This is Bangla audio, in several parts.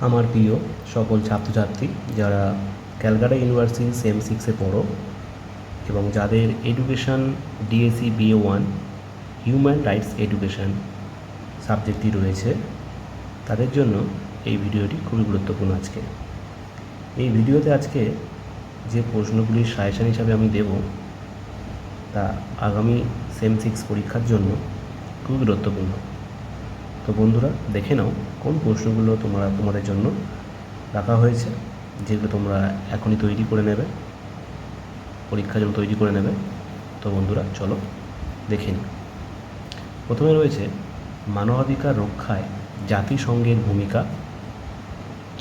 আমার প্রিয় সকল ছাত্রছাত্রী যারা ক্যালকাটা ইউনিভার্সিটি সেম 6-এ পড়ো এবং যাদের education DSE BA1 human rights education সাবজেক্টটি রয়েছে, তাদের জন্য এই ভিডিওটি খুবই গুরুত্বপূর্ণ। এই ভিডিওতে আজকে যে প্রশ্নগুলির সাজেশন হিসাবে আমি দেব, তা আগামী সেম 6 পরীক্ষার জন্য খুবই গুরুত্বপূর্ণ। তো বন্ধুরা, দেখে নাও কোন প্রশ্নগুলো তোমাদের জন্য রাখা হয়েছে, যেগুলো তোমরা এখনই তৈরি করে নেবে, পরীক্ষার জন্য তৈরি করে নেবে। তো বন্ধুরা, চলো দেখে নিই। প্রথমে রয়েছে মানবাধিকার রক্ষায় জাতিসংঘের ভূমিকা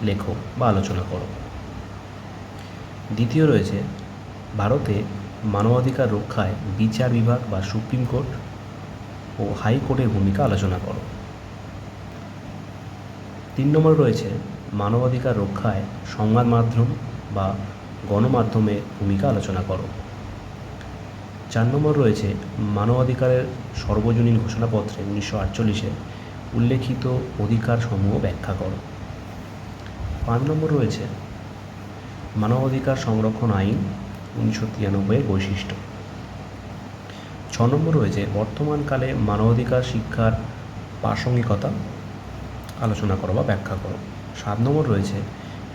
লেখো বা আলোচনা করো। দ্বিতীয় রয়েছে ভারতে মানবাধিকার রক্ষায় বিচার বিভাগ বা সুপ্রিম কোর্ট ও হাইকোর্টের ভূমিকা আলোচনা করো। 3 নম্বর রয়েছে মানবাধিকার রক্ষায় সংবাদ মাধ্যম বা গণমাধ্যমের ভূমিকা আলোচনা করো। 4 নম্বর রয়েছে মানবাধিকারের সর্বজনীন ঘোষণাপত্রে 1948-এ উল্লেখিত অধিকারসমূহ ব্যাখ্যা করো। 5 নম্বর রয়েছে মানবাধিকার সংরক্ষণ আইন 1993-এর বৈশিষ্ট্য। 6 নম্বর রয়েছে বর্তমানকালে মানবাধিকার শিক্ষার প্রাসঙ্গিকতা আলোচনা করো বা ব্যাখ্যা করো। 7 নম্বর রয়েছে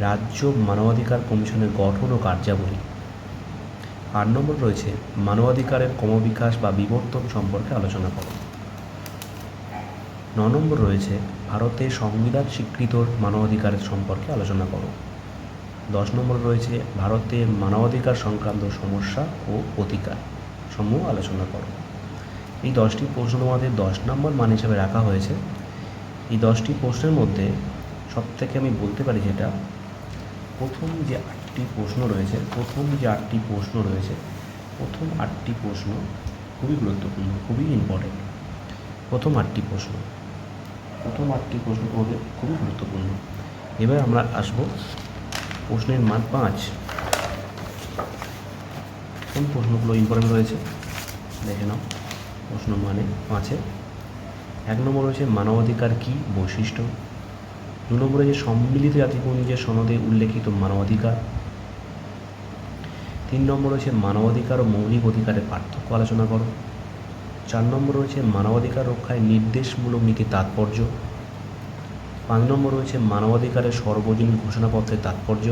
রাজ্য মানবাধিকার কমিশনের গঠন ও কার্যাবলী। 8 নম্বর রয়েছে মানবাধিকারের ক্রমবিকাশ বা বিবর্তন সম্পর্কে আলোচনা করো। 9 নম্বর রয়েছে ভারতের সংবিধান স্বীকৃত মানবাধিকারের সম্পর্কে আলোচনা করো। 10 নম্বর রয়েছে ভারতের মানবাধিকার সংক্রান্ত সমস্যা ও অধিকার সমূহ আলোচনা করো। এই 10টি প্রশ্ন তোমাদের 10 নম্বর মান হিসাবে রাখা হয়েছে। এই 10টি প্রশ্নের মধ্যে সবথেকে আমি বলতে পারি যেটা প্রথম যে 8টি প্রশ্ন রয়েছে, প্রথম 8টি প্রশ্ন খুবই গুরুত্বপূর্ণ, খুবই ইম্পর্টেন্ট। প্রথম 8টি প্রশ্ন তোমাদের খুবই গুরুত্বপূর্ণ। এবার আমরা আসবো প্রশ্নের মান 5। কোন প্রশ্নগুলো ইম্পর্টেন্ট রয়েছে দেখে নাও। প্রশ্ন মানে 5-এ 1 নম্বর রয়েছে মানবাধিকার কী, বৈশিষ্ট্য। 2 নম্বরে যে সম্মিলিত জাতিপুঞ্জের সনদে উল্লেখিত মানবাধিকার। 3 নম্বর রয়েছে মানবাধিকার ও মৌলিক অধিকারের পার্থক্য আলোচনা করো। 4 নম্বর রয়েছে মানবাধিকার রক্ষায় নির্দেশমূলক নীতির তাৎপর্য। 5 নম্বর রয়েছে মানবাধিকারের সর্বজনীন ঘোষণাপত্রের তাৎপর্য।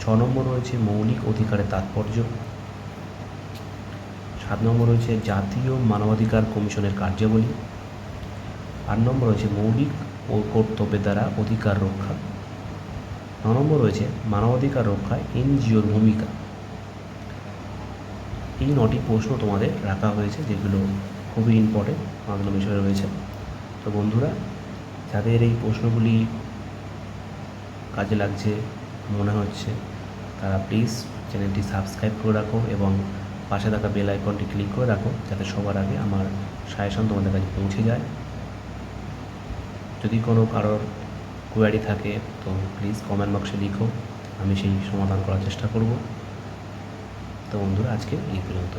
6 নম্বর রয়েছে মৌলিক অধিকারের তাৎপর্য। 7 নম্বর রয়েছে জাতীয় মানবাধিকার কমিশনের কার্যাবলী। 8 নম্বর রয়েছে মৌলিক ও কর্তব্যের দ্বারা অধিকার রক্ষা। 9 নম্বর রয়েছে মানবাধিকার রক্ষায় NGOর ভূমিকা। এই 9টি প্রশ্ন তোমাদের রাখা হয়েছে, যেগুলো খুবই ইম্পর্টেন্ট মাধ্যম হিসেবে রয়েছে। তো বন্ধুরা, যাদের এই প্রশ্নগুলি কাজে লাগছে মনে হচ্ছে, তারা প্লিজ চ্যানেলটি সাবস্ক্রাইব করে রাখো এবং পাশে থাকা বেল আইকনটি ক্লিক করে রাখো, যাতে সবার আগে আমার সাজেশন তোমাদের কাছে পৌঁছে যায়। যদি কোনো কারোর কোয়ারি থাকে তো প্লিজ কমেন্ট বক্সে লিখো, আমি সেই সমাধান করার চেষ্টা করব। তো বন্ধুরা, আজকে এই পর্যন্ত।